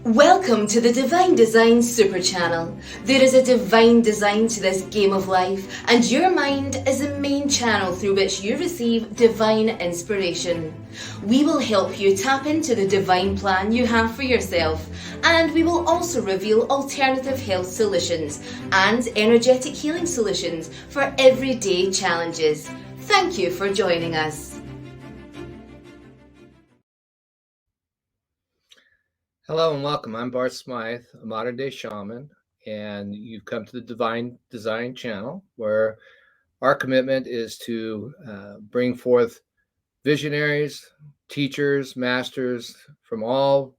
Welcome to the Divine Design Super Channel. There is a divine design to this game of life, and your mind is the main channel through which you receive divine inspiration. We will help you tap into the divine plan you have for yourself, and we will also reveal alternative health solutions and energetic healing solutions for everyday challenges. Thank you for joining us. Hello and welcome. I'm Bart Smythe, a modern day shaman, and you've come to the Divine Design channel, where our commitment is to bring forth visionaries, teachers, masters from all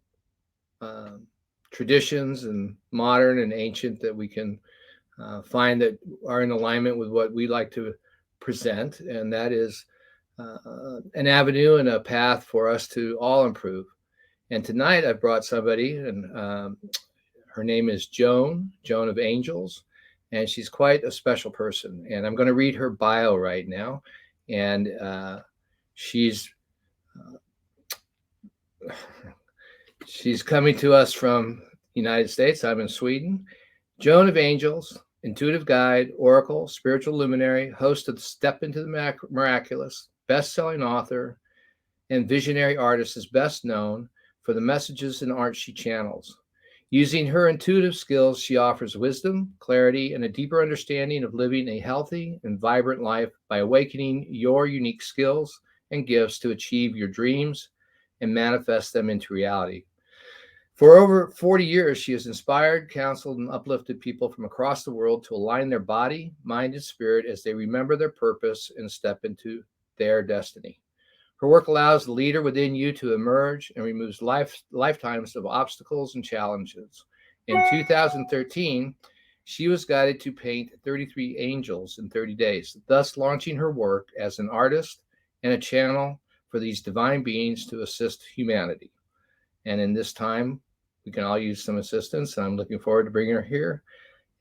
traditions and modern and ancient that we can find that are in alignment with what we like to present. And that is an avenue and a path for us to all improve. And tonight I've brought somebody, and her name is Joan of Angels, and she's quite a special person. And I'm going to read her bio right now. And she's coming to us from the United States. I'm in Sweden. Joan of Angels, intuitive guide, oracle, spiritual luminary, host of Step into the Miraculous, best-selling author, and visionary artist, is best known for the messages and art she channels. Using her intuitive skills, she offers wisdom, clarity, and a deeper understanding of living a healthy and vibrant life by awakening your unique skills and gifts to achieve your dreams and manifest them into reality. For over 40 years, she has inspired, counseled, and uplifted people from across the world to align their body, mind, and spirit as they remember their purpose and step into their destiny. Her work allows the leader within you to emerge and removes lifetimes of obstacles and challenges. In 2013, she was guided to paint 33 angels in 30 days, thus launching her work as an artist and a channel for these divine beings to assist humanity. And in this time, we can all use some assistance. And I'm looking forward to bringing her here.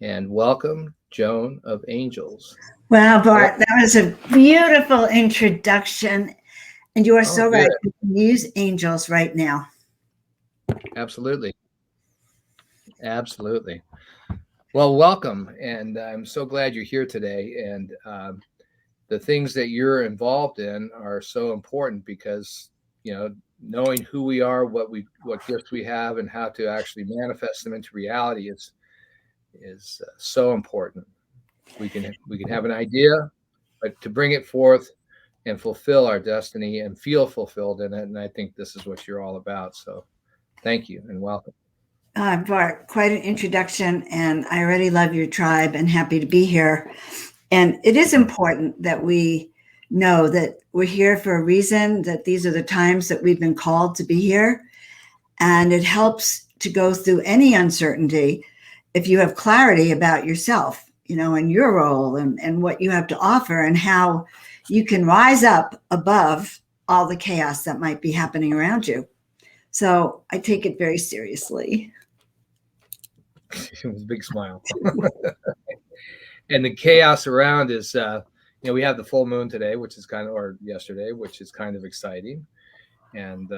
And welcome, Joan of Angels. Wow, Bart, that was a beautiful introduction. And you are so right. We can use angels right now. Absolutely. Absolutely. Well, welcome. And I'm so glad you're here today. And the things that you're involved in are so important because, you know, knowing who we are, what gifts we have, and how to actually manifest them into reality is so important. We can have an idea, but to bring it forth and fulfill our destiny and feel fulfilled in it. And I think this is what you're all about. So thank you and welcome. Bart, quite an introduction. And I already love your tribe and happy to be here. And it is important that we know that we're here for a reason, that these are the times that we've been called to be here. And it helps to go through any uncertainty if you have clarity about yourself, you know, and your role and what you have to offer and how you can rise up above all the chaos that might be happening around you. So I take it very seriously. It was a big smile. And the chaos around is, we have the full moon today, which is or yesterday, which is kind of exciting. And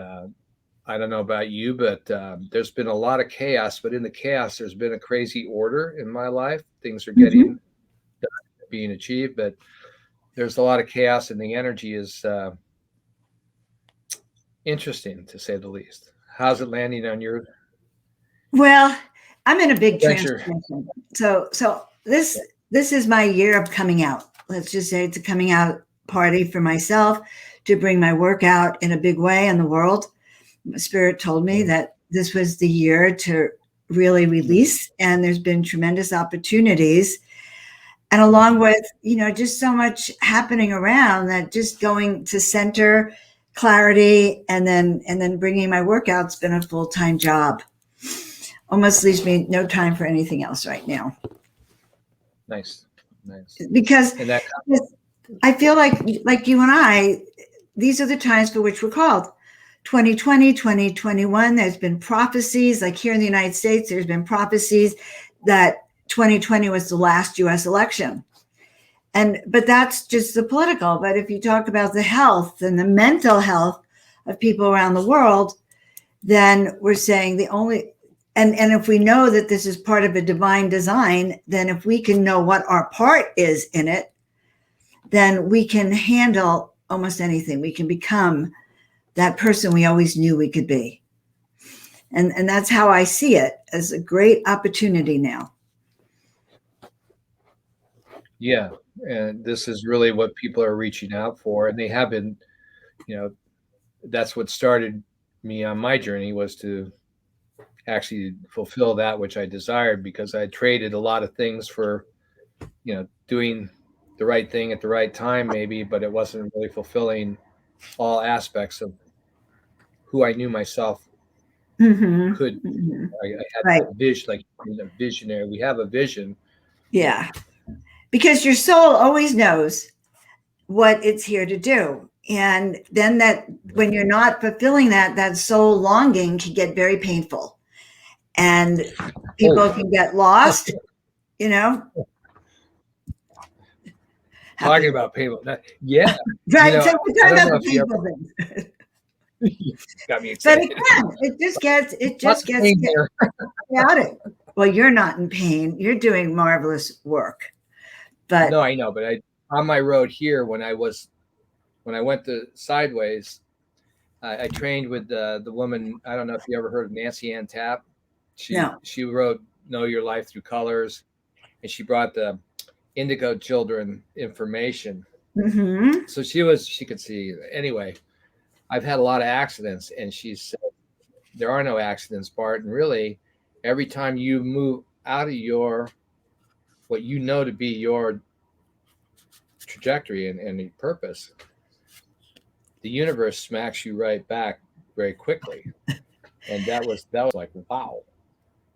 I don't know about you, but there's been a lot of chaos, but in the chaos, there's been a crazy order in my life. Things are getting done, being achieved, but there's a lot of chaos, and the energy is interesting, to say the least. How's it landing on your? Well, I'm in a big transformation. So this is my year of coming out. Let's just say it's a coming out party for myself to bring my work out in a big way in the world. Spirit told me that this was the year to really release, and there's been tremendous opportunities. And along with, just so much happening around that, just going to center clarity and then bringing my workout's been a full-time job. Almost leaves me no time for anything else right now. Nice. Because I feel like you and I, these are the times for which we're called. 2020, 2021, there's been prophecies, like here in the United States, there's been prophecies that 2020 was the last US election. But that's just the political. But if you talk about the health and the mental health of people around the world, then we're saying And if we know that this is part of a divine design, then if we can know what our part is in it, then we can handle almost anything. We can become that person we always knew we could be. And that's how I see it, as a great opportunity now. Yeah. And this is really what people are reaching out for. And they have been, that's what started me on my journey, was to actually fulfill that which I desired, because I traded a lot of things for, doing the right thing at the right time, maybe, but it wasn't really fulfilling all aspects of who I knew myself could. I had Right. that vision, like a visionary. We have a vision. Yeah. Because your soul always knows what it's here to do. And then that when you're not fulfilling that soul longing can get very painful. And people can get lost, Talking about painful. Yeah. Right. So we're talking about the painful things. Got me excited. But again, it just gets chaotic. Well, you're not in pain. You're doing marvelous work. But no, I know. But on my road here, when I went to Sideways, I trained with the woman. I don't know if you ever heard of Nancy Ann Tapp. She wrote "Know Your Life Through Colors," and she brought the indigo children information. Mm-hmm. So she could see. Anyway, I've had a lot of accidents, and she said, there are no accidents, Bart. And really, every time you move out of what you know to be your trajectory and your purpose, the universe smacks you right back very quickly. And that was like, wow.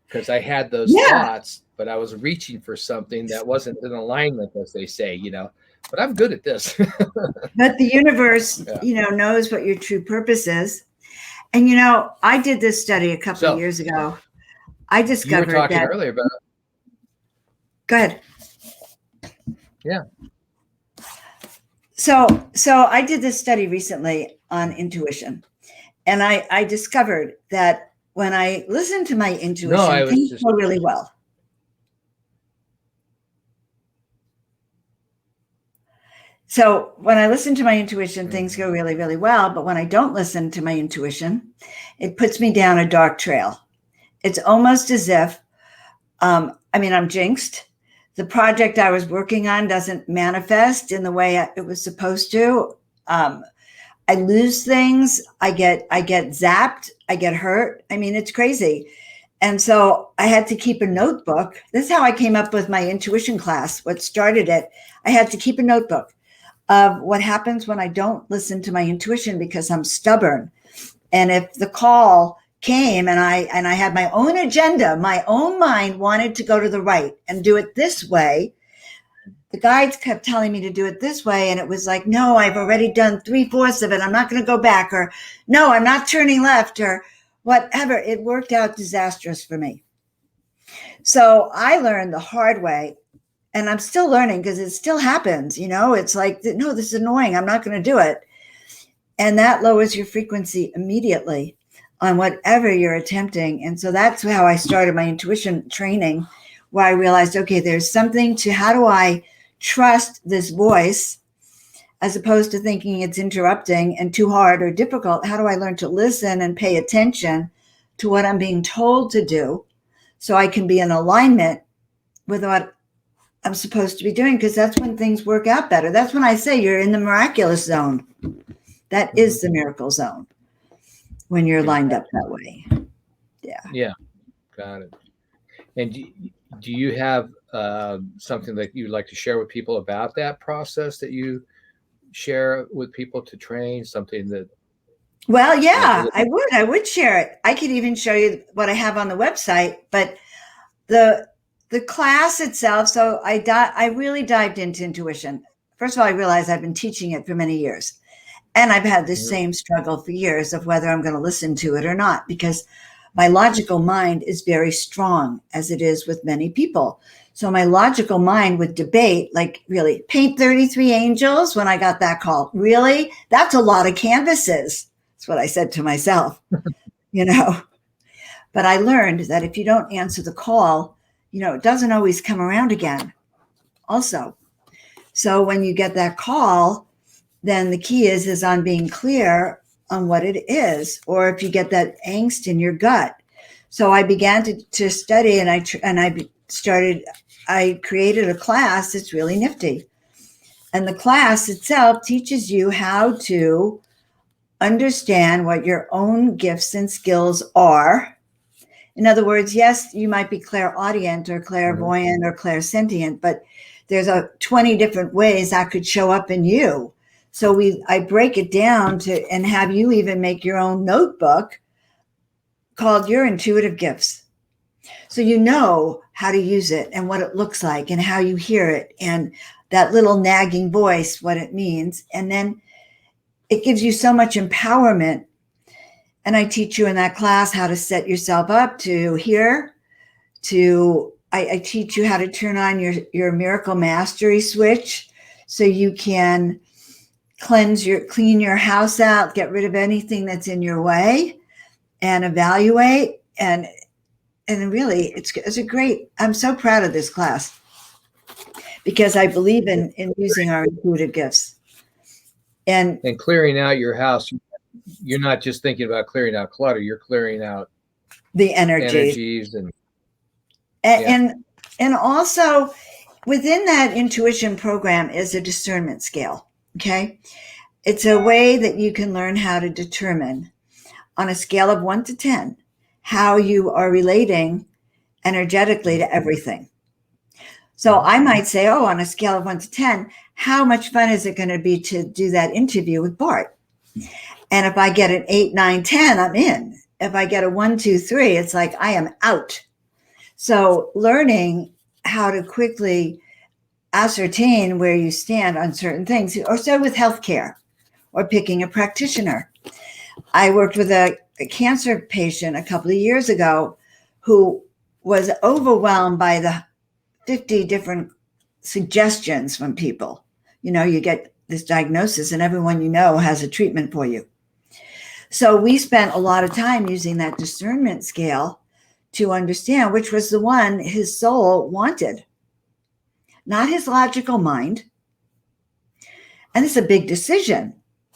Because I had those thoughts, but I was reaching for something that wasn't in alignment, as they say, but I'm good at this. But the universe, knows what your true purpose is. And, I did this study a couple of years ago. I discovered you were talking earlier about. Go ahead. Yeah. So I did this study recently on intuition, and I discovered that when I listen to my intuition, things go really well. So when I listen to my intuition, things go really, really well. But when I don't listen to my intuition, it puts me down a dark trail. It's almost as if, I'm jinxed. The project I was working on doesn't manifest in the way it was supposed to. I lose things. I get zapped. I get hurt. It's crazy. And so I had to keep a notebook. This is how I came up with my intuition class. What started it, I had to keep a notebook of what happens when I don't listen to my intuition because I'm stubborn. And if the call came and I had my own agenda, my own mind wanted to go to the right and do it this way, the guides kept telling me to do it this way. And it was like, no, I've already done 3/4 of it. I'm not going to go back, or no, I'm not turning left, or whatever. It worked out disastrous for me. So I learned the hard way, and I'm still learning because it still happens. It's like, no, this is annoying. I'm not going to do it. And that lowers your frequency immediately on whatever you're attempting. And so that's how I started my intuition training, where I realized, okay, there's something to how do I trust this voice, as opposed to thinking it's interrupting and too hard or difficult. How do I learn to listen and pay attention to what I'm being told to do so I can be in alignment with what I'm supposed to be doing? Because that's when things work out better. That's when I say you're in the miraculous zone. That is the miracle zone, when you're lined up that way. Yeah. Got it. And do you have something that you'd like to share with people about that process that you share with people to train, something that? Well, yeah, I would share it. I could even show you what I have on the website, but the class itself. So I really dived into intuition. First of all, I realized I've been teaching it for many years, and I've had the same struggle for years of whether I'm going to listen to it or not, because my logical mind is very strong, as it is with many people. So my logical mind would debate, like, really, paint 33 angels when I got that call. Really? That's a lot of canvases. That's what I said to myself, But I learned that if you don't answer the call, it doesn't always come around again also. So when you get that call, then the key is on being clear on what it is, or if you get that angst in your gut. So I began to study, and I created a class that's really nifty. And the class itself teaches you how to understand what your own gifts and skills are. In other words, yes, you might be clairaudient or clairvoyant or clairsentient, but there's 20 different ways that could show up in you. So I break it down and have you even make your own notebook called Your Intuitive Gifts. So you know how to use it and what it looks like and how you hear it and that little nagging voice, what it means. And then it gives you so much empowerment. And I teach you in that class how to set yourself up to hear, I teach you how to turn on your miracle mastery switch so you can clean your house out, get rid of anything that's in your way, and evaluate. And really, it's a great, I'm so proud of this class because I believe in using our intuitive gifts. And clearing out your house, you're not just thinking about clearing out clutter, you're clearing out the energies and also within that intuition program is a discernment scale. Okay. It's a way that you can learn how to determine on a scale of 1 to 10 how you are relating energetically to everything. So I might say, on a scale of 1 to 10, how much fun is it going to be to do that interview with Bart? And if I get an 8, 9, 10, I'm in. If I get a 1, 2, 3, it's like I am out. So learning how to quickly ascertain where you stand on certain things, or so with healthcare or picking a practitioner. I worked with a cancer patient a couple of years ago who was overwhelmed by the 50 different suggestions from people. You get this diagnosis and everyone has a treatment for you. So we spent a lot of time using that discernment scale to understand which was the one his soul wanted, not his logical mind. And it's a big decision,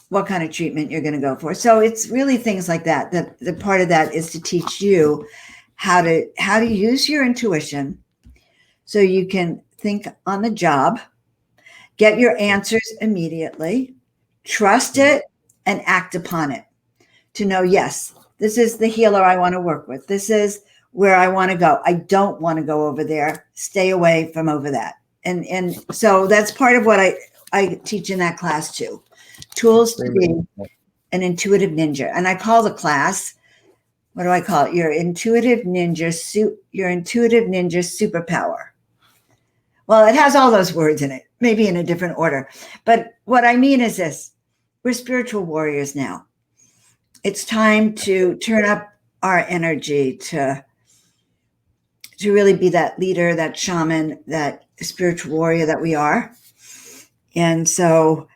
what kind of treatment you're going to go for. So it's really things like that. The part of that is to teach you how to use your intuition so you can think on the job, get your answers immediately, trust it, and act upon it to know, yes, this is the healer I want to work with. This is where I want to go. I don't want to go over there. Stay away from over that. And so that's part of what I teach in that class too. Tools to be an intuitive ninja. And I call the class, what do I call it? Your intuitive ninja superpower. Well, it has all those words in it, maybe in a different order. But what I mean is this: we're spiritual warriors now. It's time to turn up our energy to really be that leader, that shaman, that spiritual warrior that we are. And so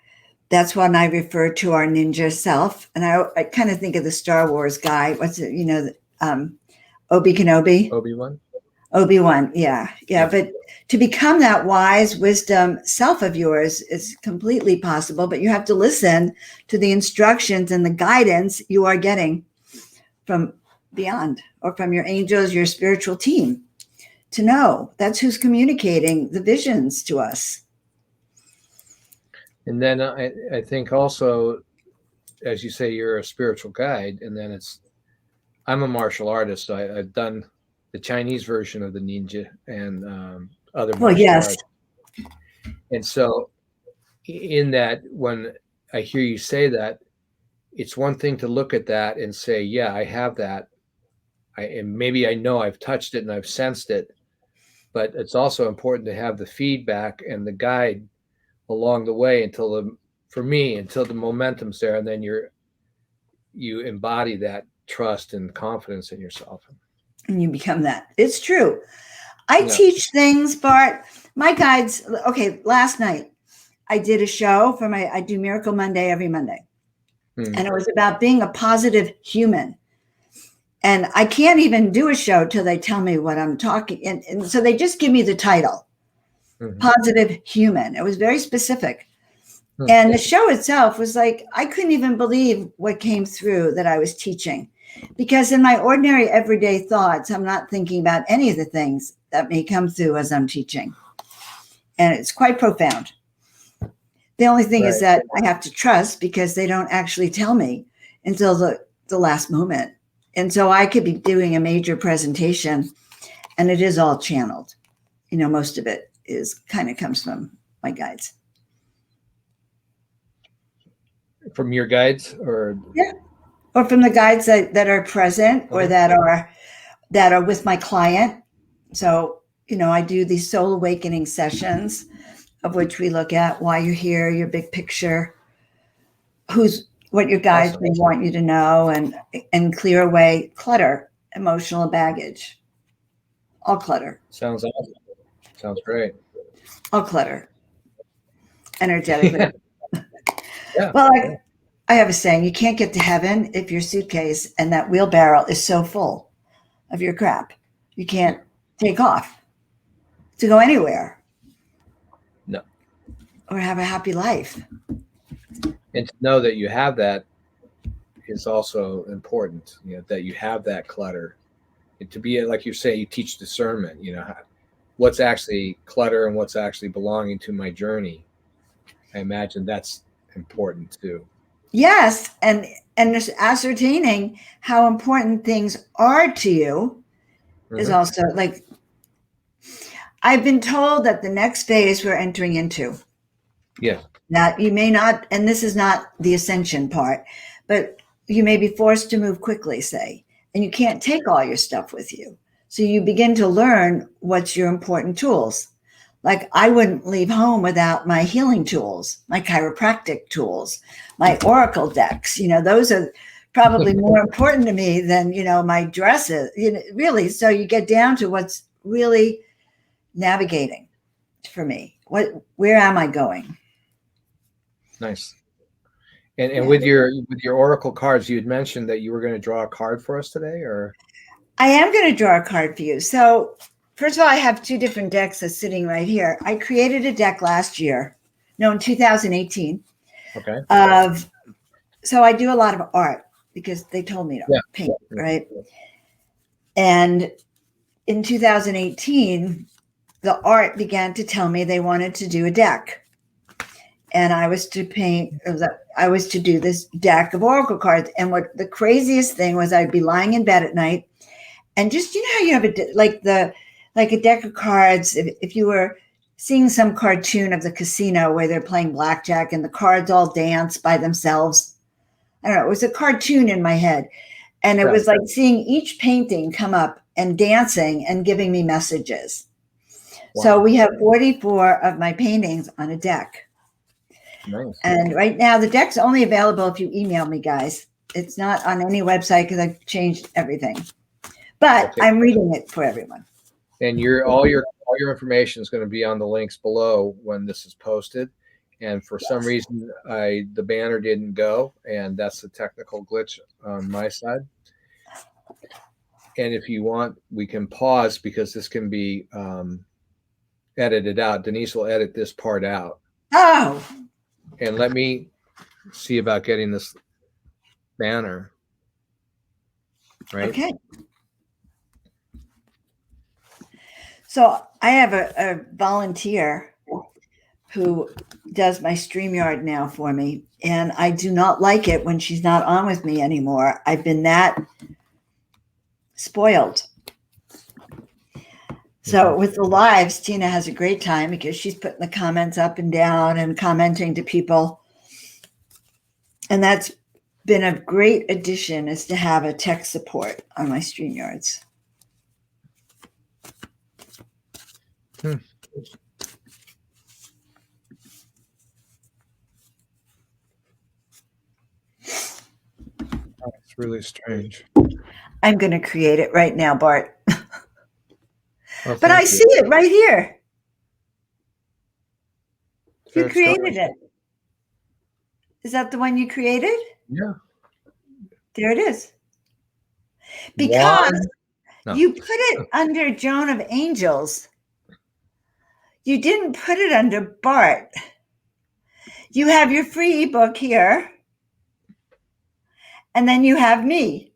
that's when I refer to our ninja self. And I kind of think of the Star Wars guy. What's it? Obi Kenobi. Obi-Wan. Yeah. But to become that wise wisdom self of yours is completely possible, but you have to listen to the instructions and the guidance you are getting from beyond or from your angels, your spiritual team, to know that's who's communicating the visions to us. And then I think also, as you say, you're a spiritual guide, and then I'm a martial artist, so I've done the Chinese version of the ninja and other martial arts. And so in that, when I hear you say that, it's one thing to look at that and say, yeah, I have that. And maybe I know I've touched it and I've sensed it, but it's also important to have the feedback and the guide along the way until the momentum's there, and then you embody that trust and confidence in yourself. And you become that. It's true. I teach things, Bart. My guides, last night I did a show I do Miracle Monday every Monday. And it was about being a positive human. And I can't even do a show till they tell me what I'm talking. And so they just give me the title, Positive Human. It was very specific. And the show itself was like, I couldn't even believe what came through that I was teaching. Because in my ordinary everyday thoughts, I'm not thinking about any of the things that may come through as I'm teaching. And it's quite profound. The only thing is that I have to trust, because they don't actually tell me until the last moment. And so I could be doing a major presentation and it is all channeled. You know, most of it is kind of comes from my guides. From your guides, or yeah, or from the guides that are present, or that are with my client. So, you know, I do these soul awakening sessions, of which we look at why you're here, your big picture, what your guides may want you to know, and clear away clutter, emotional baggage, all clutter. Sounds awesome. Sounds great. All clutter, energetically. Yeah. Well, I have a saying: you can't get to heaven if your suitcase and that wheelbarrow is so full of your crap. You can't take off to go anywhere. No. Or have a happy life. And to know that you have that is also important, you know, that you have that clutter. And to be, like you say, you teach discernment, you know, what's actually clutter and what's actually belonging to my journey. I imagine that's important too. Yes. And just ascertaining how important things are to you is also, like, I've been told that the next phase we're entering into. Yeah. That you may not, and this is not the ascension part, but you may be forced to move quickly, say, and you can't take all your stuff with you. So you begin to learn what's your important tools. Like, I wouldn't leave home without my healing tools, my chiropractic tools, my oracle decks. You know, those are probably more important to me than, you know, my dresses, you know, really. So you get down to what's really navigating for me. Where am I going? Nice. And with your oracle cards, you had mentioned that you were going to draw a card for us today, or? I am going to draw a card for you. So first of all, I have two different decks that's sitting right here. I created a deck last year, in 2018. Okay. So I do a lot of art because they told me to paint, right? And in 2018, the art began to tell me they wanted to do a deck. And I was to do this deck of oracle cards. And what the craziest thing was, I'd be lying in bed at night, and just, you know how you have a deck of cards, if you were seeing some cartoon of the casino where they're playing blackjack and the cards all dance by themselves. I don't know, it was a cartoon in my head. And it was like seeing each painting come up and dancing and giving me messages. Wow. So we have 44 of my paintings on a deck. Nice. And right now the deck's only available if you email me, guys. It's not on any website because I've changed everything. But I'm reading it for everyone. And all your information is going to be on the links below when this is posted. And for some reason, the banner didn't go, and that's a technical glitch on my side. And if you want, we can pause because this can be edited out. Denise will edit this part out. Oh. And let me see about getting this banner. Right. Okay. So I have a volunteer who does my StreamYard now for me, and I do not like it when she's not on with me anymore. I've been that spoiled. So with the lives, Tina has a great time because she's putting the comments up and down and commenting to people. And that's been a great addition, is to have a tech support on my StreamYards. It's really strange. I'm going to create it right now, Bart. But I see it right here. You created it. Is that the one you created? Yeah. There it is. Because No. you put it under Joan of Angels. You didn't put it under Bart. You have your free ebook here. And then you have me.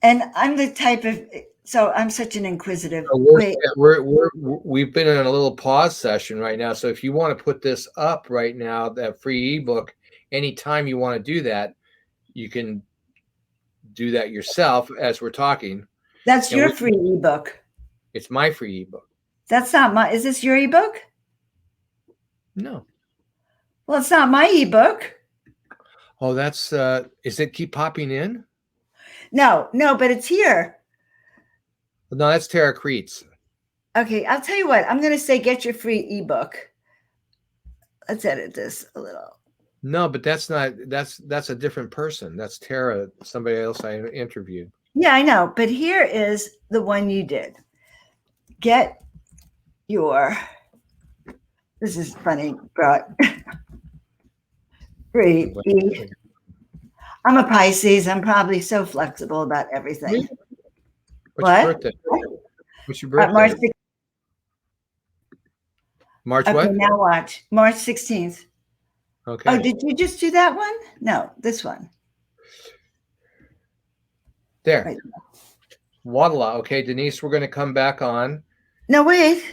And I'm the type of, so I'm such an inquisitive. We've been in a little pause session right now. So if you want to put this up right now, that free ebook, anytime you want to do that, you can do that yourself as we're talking. That's your free ebook. It's my free ebook. That's not my, is this your ebook? No. Well, it's not my ebook. Oh, that's, is it keep popping in? No, but it's here. No, that's Tara Creets. Okay, I'll tell you what. I'm going to say get your free ebook. Let's edit this a little. No, but that's not, that's a different person. That's Tara, somebody else I interviewed. Yeah, I know. But here is the one you did. Get your, this is funny, bro. Free. I'm a Pisces. I'm probably so flexible about everything. What's your birthday? What's your birthday? March 16th. March okay, what? Now watch. March 16th. Okay. Oh, did you just do that one? No, this one. There. Right. Voila. Okay, Denise, we're going to come back on. No, wait.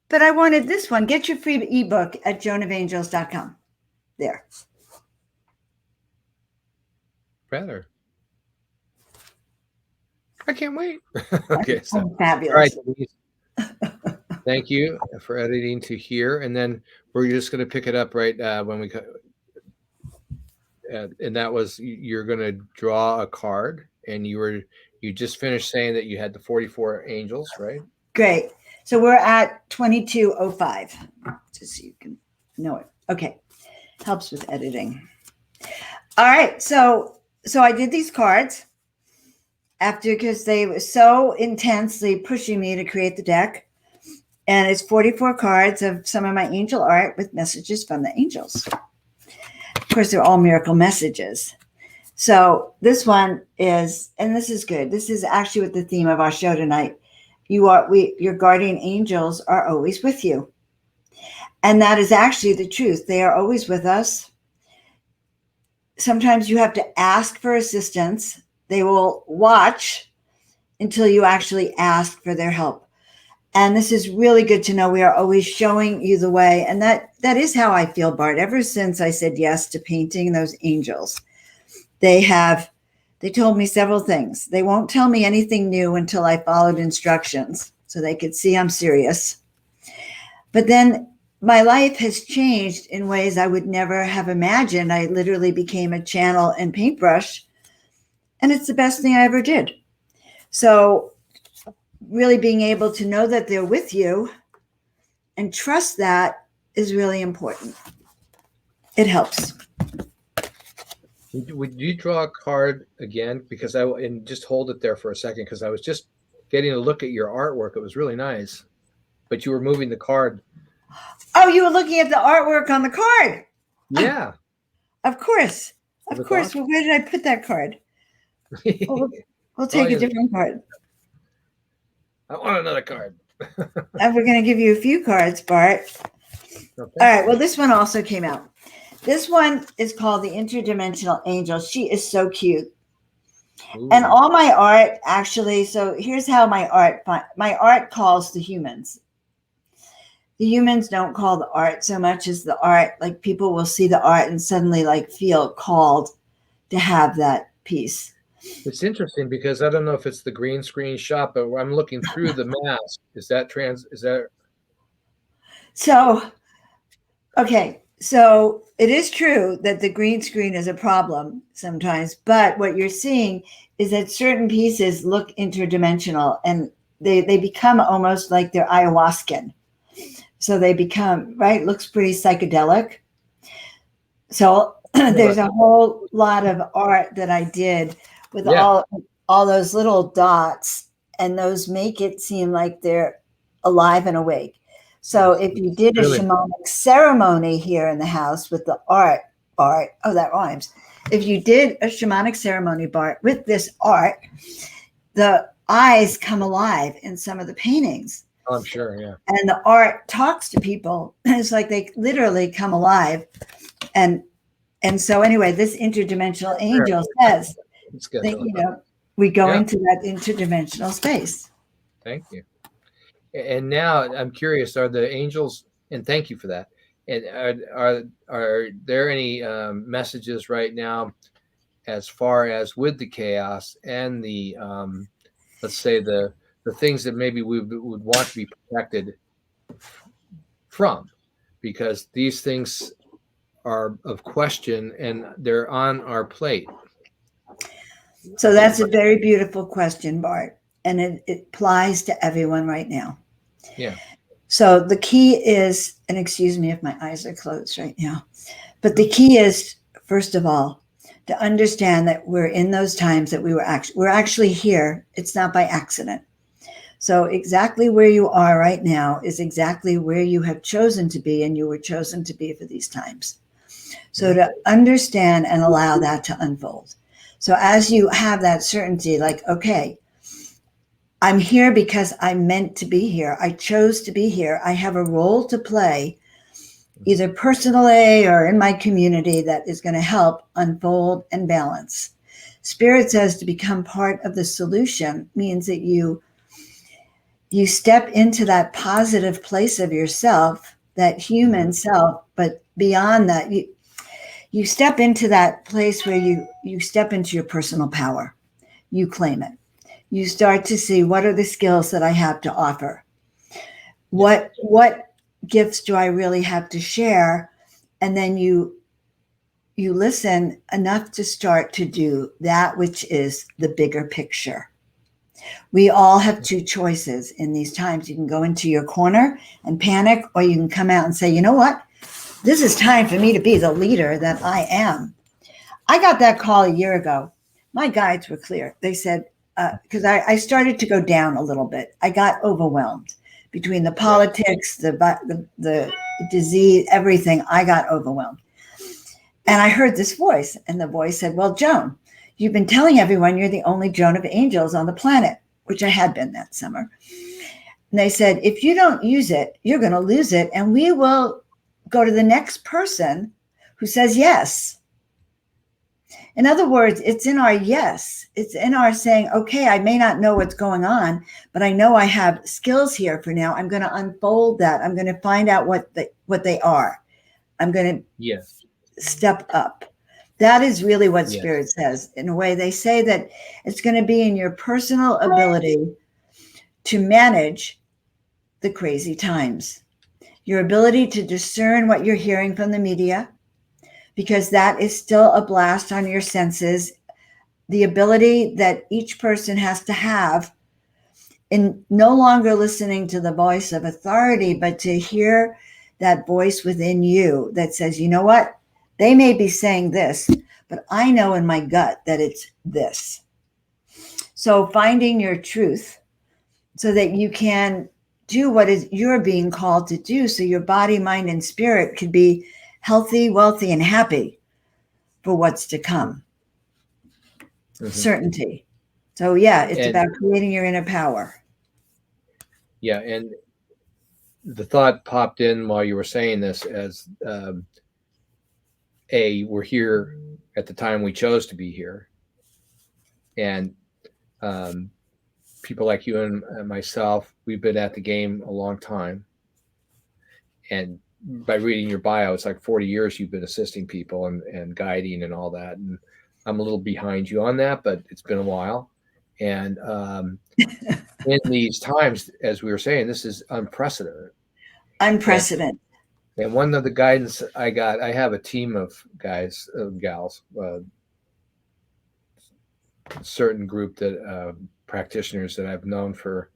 But I wanted this one. Get your free ebook at joanofangels.com. There. Better. I can't wait. Okay. So, fabulous. All right, Denise. Thank you for editing to here. And then we're just going to pick it up right when we and that was, you're going to draw a card, and you just finished saying that you had the 44 angels, right? Great. So we're at 2205, just so you can know it. Okay. Helps with editing. All right. So I did these cards because they were so intensely pushing me to create the deck. And it's 44 cards of some of my angel art with messages from the angels. Of course, they're all miracle messages. So this one is, and this is good. This is actually with the theme of our show tonight. Your guardian angels are always with you. And that is actually the truth. They are always with us. Sometimes you have to ask for assistance. They will watch until you actually ask for their help. And this is really good to know. We are always showing you the way. And that is how I feel, Bart. Ever since I said yes to painting those angels, they told me several things. They won't tell me anything new until I followed instructions so they could see I'm serious. But then my life has changed in ways I would never have imagined. I literally became a channel and paintbrush, and it's the best thing I ever did. So really being able to know that they're with you and trust that is really important. It helps. Would you draw a card again? Because and just hold it there for a second, because I was just getting a look at your artwork. It was really nice, but you were moving the card. Oh, you were looking at the artwork on the card. Yeah. Of course. Of course. Awesome. Well, where did I put that card? We'll take a different card. I want another card. And we're going to give you a few cards, Bart. Okay. All right. Well, this one also came out. This one is called the Interdimensional Angel. She is so cute. Ooh. And all my art, actually, so here's how my art calls the humans. The humans don't call the art so much as the art. Like, people will see the art and suddenly like feel called to have that piece. It's interesting because I don't know if it's the green screen shot, but I'm looking through the mask. Is that? So, okay. So it is true that the green screen is a problem sometimes, but what you're seeing is that certain pieces look interdimensional, and they become almost like they're ayahuascan. So they become, right, looks pretty psychedelic. So there's a whole lot of art that I did with all those little dots, and those make it seem like they're alive and awake. So if you did a shamanic ceremony here in the house with the art, oh, that rhymes. if you did a shamanic ceremony, Bart, with this art, the eyes come alive in some of the paintings. Oh, I'm sure, yeah. And the art talks to people. It's like they literally come alive. And so anyway, this interdimensional angel says that, we go into that interdimensional space. Thank you. And now I'm curious, are the angels, and thank you for that. And are there any messages right now as far as with the chaos and the let's say the things that maybe we would want to be protected from, because these things are of question and they're on our plate? So that's a very beautiful question, Bart, and it applies to everyone right now. Yeah. So the key is, and excuse me if my eyes are closed right now, but the key is, first of all, to understand that we're in those times that we're actually here. It's not by accident. So exactly where you are right now is exactly where you have chosen to be, and you were chosen to be for these times. So to understand and allow that to unfold. So as you have that certainty, like, okay, I'm here because I'm meant to be here. I chose to be here. I have a role to play, either personally or in my community, that is going to help unfold and balance. Spirit says to become part of the solution means that you step into that positive place of yourself, that human self, but beyond that, you step into that place where you step into your personal power. You claim it. You start to see, what are the skills that I have to offer? What gifts do I really have to share? And then you listen enough to start to do that which is the bigger picture. We all have two choices in these times. You can go into your corner and panic, or you can come out and say, you know what? This is time for me to be the leader that I am. I got that call a year ago. My guides were clear. They said, because I started to go down a little bit. I got overwhelmed between the politics, the disease, everything. I got overwhelmed. And I heard this voice, and the voice said, well, Joan, you've been telling everyone you're the only Joan of Angels on the planet, which I had been that summer. And they said, if you don't use it, you're going to lose it. And we will go to the next person who says yes. In other words, it's in our yes. It's in our saying, okay, I may not know what's going on, but I know I have skills here for now. I'm going to unfold that. I'm going to find out what they are. I'm going to step up. That is really what Spirit says. In a way, they say that it's going to be in your personal ability to manage the crazy times, your ability to discern what you're hearing from the media, because that is still a blast on your senses, the ability that each person has to have in no longer listening to the voice of authority, but to hear that voice within you that says, you know what? They may be saying this, but I know in my gut that it's this. So finding your truth so that you can do what is you're being called to do, so your body, mind, and spirit could be healthy, wealthy, and happy for what's to come. Certainty. So it's about creating your inner power. Yeah, and the thought popped in while you were saying this as we're here at the time we chose to be here, and people like you and myself, we've been at the game a long time, and by reading your bio, it's like 40 years you've been assisting people and guiding and all that, and I'm a little behind you on that, but it's been a while. And in these times, as we were saying, this is unprecedented. And one of the guidance I got, I have a team of guys, gals, a certain group that practitioners that I've known for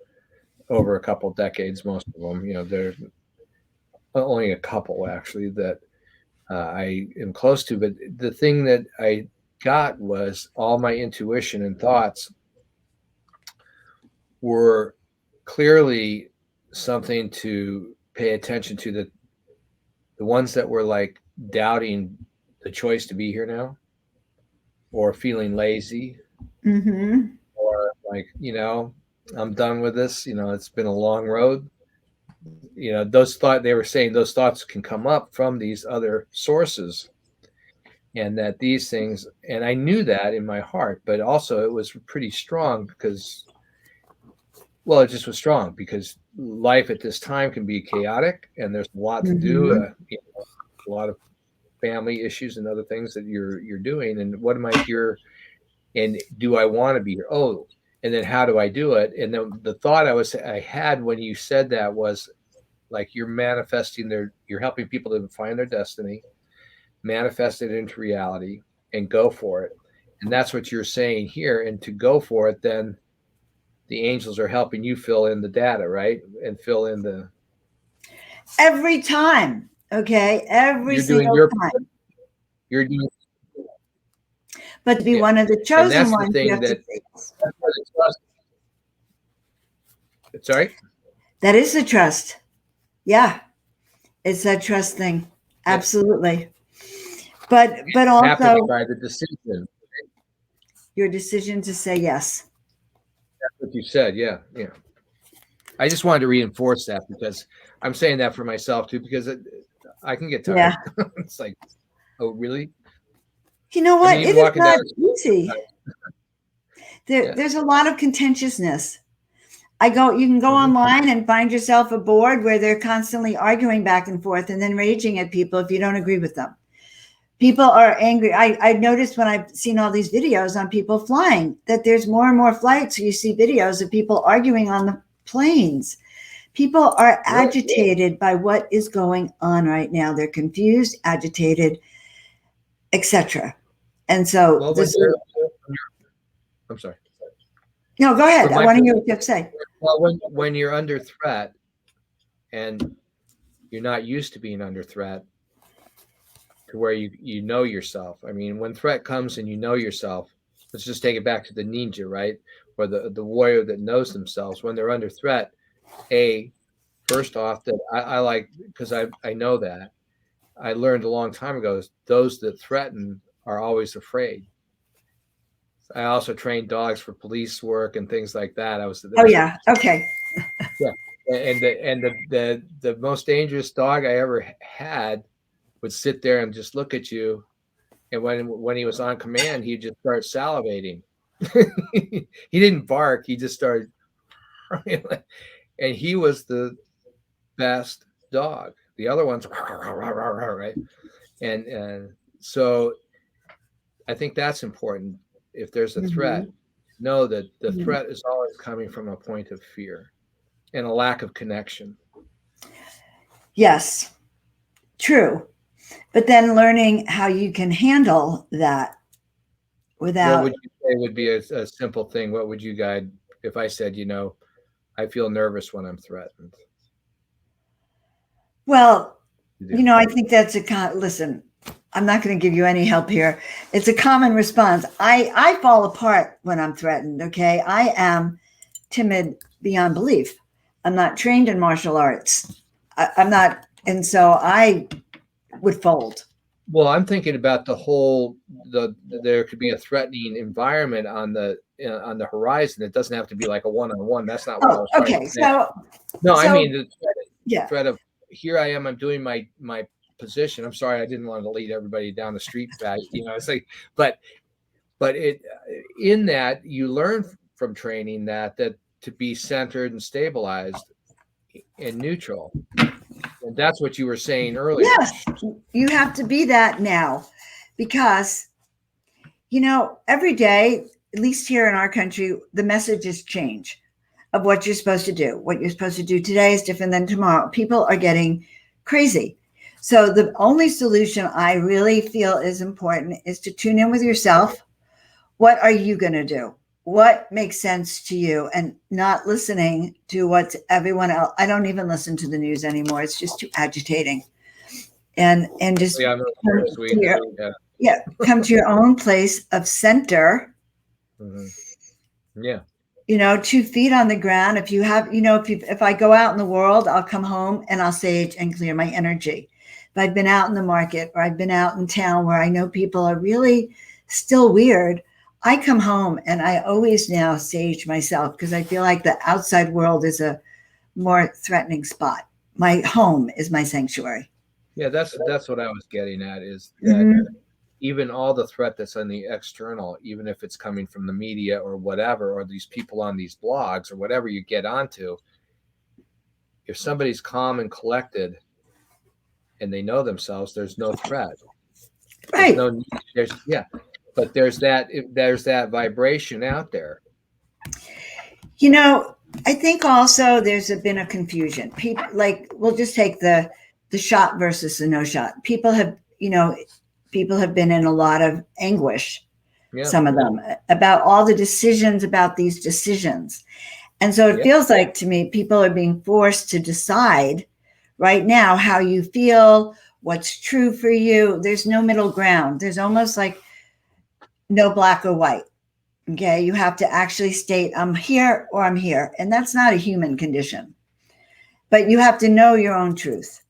over a couple decades. Most of them, they're only a couple actually that I am close to. But the thing that I got was all my intuition and thoughts were clearly something to pay attention to, the ones that were like doubting the choice to be here now. or feeling lazy, Mm-hmm. or like, I'm done with this. It's been a long road. They were saying those thoughts can come up from these other sources, and that these things, and I knew that in my heart, but also it was pretty strong because, well, it just was strong because life at this time can be chaotic and there's a lot to do, Mm-hmm. a lot of family issues and other things that you're doing. And what am I here? And do I want to be here? Oh, and then how do I do it? And then the thought I had when you said that was like, you're you're helping people to find their destiny, manifest it into reality, and go for it. And that's what you're saying here. And to go for it, then the angels are helping you fill in the data, right? And fill in Every time. Okay. Every you're doing single your time. you're doing But to be yeah. one of the And chosen that's the ones, you thing have to that say yes. that's where the trust. Sorry? That is the trust. Yeah. It's that trust thing. Yeah. Absolutely. But Happens also by the decision. your decision to say yes. That's what you said. Yeah. Yeah. I just wanted to reinforce that because I'm saying that for myself too, because I can get Yeah. tired. It's like, oh, really? You know I what? mean, It even is walking down not the street easy. sometimes. Yeah. There's a lot of contentiousness. You can go Mhm. online and find yourself a board where they're constantly arguing back and forth and then raging at people if you don't agree with them. People are angry. I noticed when I've seen all these videos on people flying that there's more and more flights. You see videos of people arguing on the planes. People are Really? agitated by what is going on right now. They're confused, agitated, etc. And so Well, this. I'm sorry. No, go ahead. From I my want to point, hear what you have to say. well, when you're under threat and you're not used to being under threat, to where you know yourself. I mean, when threat comes and you know yourself, let's just take it back to the ninja, right? Or the warrior that knows themselves. When they're under threat, first off, that I like, because I know that I learned a long time ago, is those that threaten are always afraid. I also trained dogs for police work and things like that. Oh yeah. Okay. Yeah, and the most dangerous dog I ever had would sit there and just look at you. And when he was on command, he'd just start salivating. He didn't bark. He just started, and he was the best dog. The other ones, right? And so I think that's important. If there's a threat, Mhm. know that the Mhm. threat is always coming from a point of fear and a lack of connection. Yes, true. But then learning how you can handle that What without, would you say would be a simple thing? What would you guide if I said, I feel nervous when I'm threatened well, to do? I think that's listen, I'm not going to give you any help here. It's a common response. I fall apart when I'm threatened. Okay. I am timid beyond belief. I'm not trained in martial arts. I'm not. And so I would fold. Well, I'm thinking about there could be a threatening environment on the horizon. It doesn't have to be like a one-on-one. That's not what I Oh, was trying to okay. say. So, No, I so mean the yeah. threat of, here I am. I'm doing my position. I'm sorry, I didn't want to lead everybody down the street back. It's like, but it in that you learn from training that to be centered and stabilized and neutral. And that's what you were saying earlier. Yes, you have to be that now because, every day, at least here in our country, the messages change of what you're supposed to do. What you're supposed to do today is different than tomorrow. People are getting crazy. So the only solution I really feel is important is to tune in with yourself. What are you going to do? What makes sense to you, and not listening to what everyone else. I don't even listen to the news anymore. It's just too agitating. And just Yeah, I'm come very to sweet. your, Yeah. yeah, come to your own place of center. Mhm. Yeah. 2 feet on the ground. If you have, if I go out in the world, I'll come home and I'll sage and clear my energy. If I've been out in the market or I've been out in town where I know people are really still weird, I come home and I always now sage myself because I feel like the outside world is a more threatening spot. My home is my sanctuary. Yeah, that's what I was getting at, is that Mm-hmm. even all the threat that's on the external, even if it's coming from the media or whatever, or these people on these blogs or whatever you get onto, if somebody's calm and collected and they know themselves, there's no threat. There's Right. no, yeah, but there's that vibration out there. You know, I think also there's been a confusion. People, like, we'll just take the shot versus the no shot. People have, people have been in a lot of anguish, Yeah, some of them, about all the decisions about these decisions. And so it yeah, feels like to me, people are being forced to decide right now how you feel, what's true for you. There's no middle ground. There's almost like no black or white. Okay. You have to actually state, I'm here or I'm here. And that's not a human condition. But you have to know your own truth.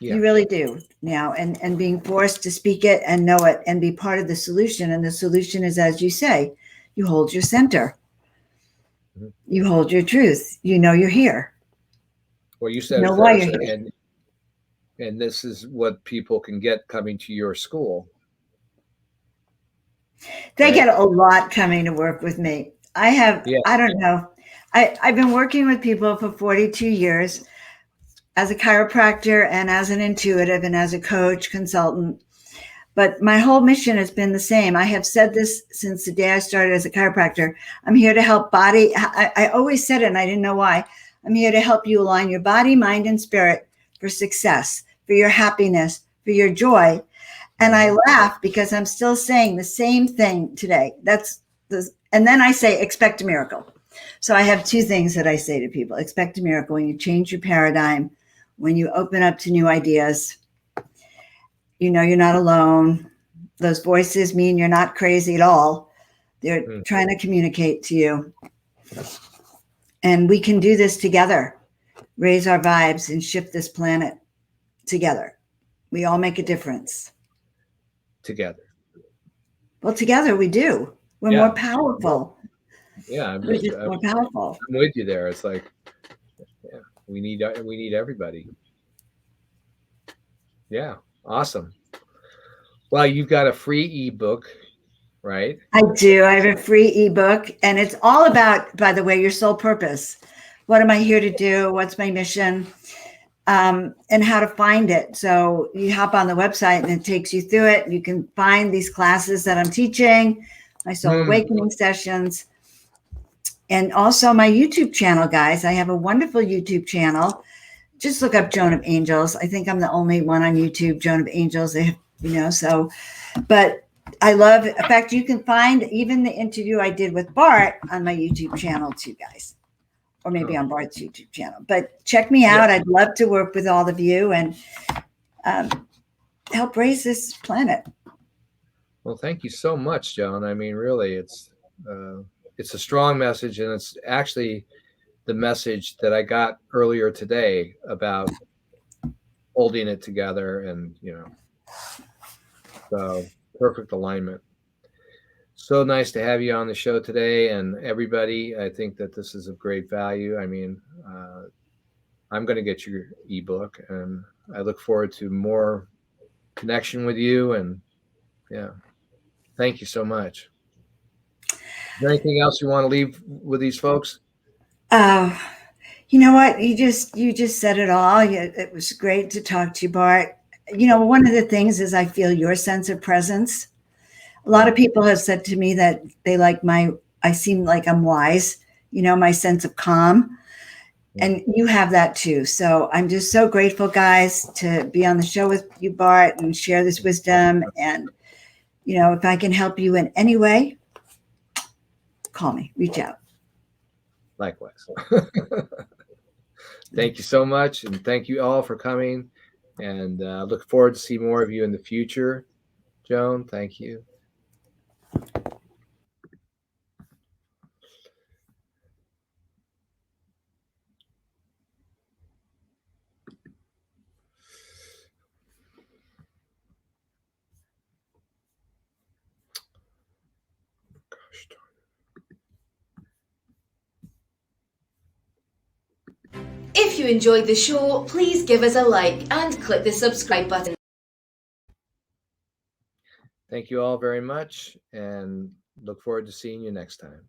yeah. You really do now. And being forced to speak it and know it and be part of the solution. And the solution is, as you say, you hold your center. Mhm. You hold your truth. You know you're here. Well, you You said know it why you're first, here. and this is what people can get coming to your school. They Right? get a lot coming to work with me. Yeah. I don't know. I've been working with people for 42 years as a chiropractor and as an intuitive and as a coach, consultant. But my whole mission has been the same. I have said this since the day I started as a chiropractor. I'm here to help body. I always said it and I didn't know why. I'm here to help you align your body, mind, and spirit for success, for your happiness, for your joy. And I laugh because I'm still saying the same thing today. And then I say, expect a miracle. So I have two things that I say to people: expect a miracle when you change your paradigm, when you open up to new ideas. You know, you're not alone. Those voices mean you're not crazy at all. They're trying to communicate to you. And we can do this together, raise our vibes and shift this planet together. We all make a difference. Together. Well, together we do. We're more powerful. Yeah, We're just more powerful. I'm with you there. It's like, yeah, we need everybody. Yeah, awesome. Well, you've got a free ebook, right? I do. I have a free ebook, and it's all about, by the way, your soul purpose. What am I here to do? What's my mission? And how to find it. So you hop on the website and it takes you through it. You can find these classes that I'm teaching, my soul awakening sessions, and also my YouTube channel, guys. I have a wonderful YouTube channel. Just look up Joan of Angels. I think I'm the only one on YouTube, Joan of Angels, but I love, in fact, you can find even the interview I did with Bart on my YouTube channel too, guys. Or maybe on Bart's YouTube channel. But check me out. I'd love to work with all of you and help raise this planet. Well, thank you so much, Joan. I mean, really, it's a strong message, and it's actually the message that I got earlier today about holding it together, and so perfect alignment. So nice to have you on the show today, and everybody. I think that this is of great value. I mean, I'm going to get your ebook, and I look forward to more connection with you. And yeah, thank you so much. Is there anything else you want to leave with these folks? You know what? You just said it all. It was great to talk to you, Bart. One of the things is I feel your sense of presence. A lot of people have said to me that they like I seem like I'm wise, my sense of calm. And you have that too. So I'm just so grateful, guys, to be on the show with you, Bart, and share this wisdom. And, if I can help you in any way, call me, reach out. Likewise. Thank you so much. And thank you all for coming. And look forward to see more of you in the future. Joan, thank you. If you enjoyed the show, please give us a like and click the subscribe button. Thank you all very much, and look forward to seeing you next time.